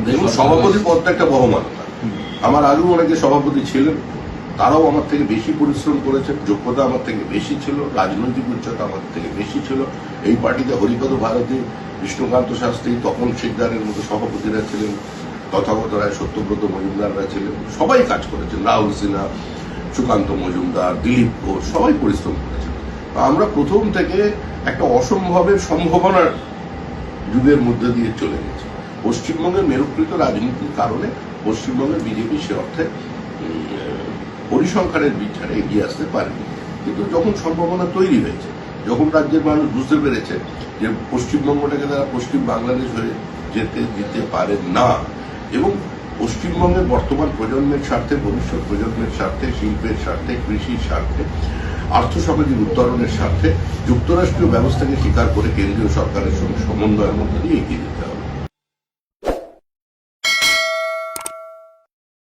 দেখুন, সভাপতি পদটা একটা বহমানতা। আমার আগেও অনেকে সভাপতি ছিলেন, তারাও আমার থেকে বেশি পরিশ্রম করেছেন, যোগ্যতা আমার থেকে বেশি ছিল, রাজনৈতিক উচ্চতা আমার থেকে বেশি ছিল। এই পার্টিতে হরিপদ ভারতী, বিষ্ণুকান্ত শাস্ত্রী, তপন শিকদারের মতো সভাপতিরা ছিলেন, তথাগত রায়, সত্যব্রত মজুমদাররা ছিলেন, সবাই কাজ করেছেন, রাহুল সিনহা, সুকান্ত মজুমদার, দিলীপ ঘোষ, সবাই পরিশ্রম করেছেন। আমরা প্রথম থেকে একটা অসম্ভবের সম্ভাবনার যুগের মধ্যে দিয়ে চলে গেছি। পশ্চিমবঙ্গের মেরুকৃত রাজনীতির কারণে পশ্চিমবঙ্গের বিজেপি সে অর্থে পরিসংখ্যানের বিচারে এগিয়ে আসতে পারেনি। কিন্তু যখন সম্ভাবনা তৈরি হয়েছে, যখন রাজ্যের মানুষ বুঝতে পেরেছে যে পশ্চিমবঙ্গটাকে তারা পশ্চিম বাংলাদেশ হয়ে যেতে দিতে পারে না, এবং পশ্চিমবঙ্গের বর্তমান প্রজন্মের স্বার্থে, ভবিষ্যৎ প্রজন্মের স্বার্থে, শিল্পের স্বার্থে, কৃষির স্বার্থে, আর্থসামাজিক উত্তরণের স্বার্থে যুক্তরাষ্ট্রীয় ব্যবস্থাকে স্বীকার করে কেন্দ্রীয় সরকারের সঙ্গে সমন্বয়ের মধ্যে দিয়ে এগিয়ে যেতে হবে।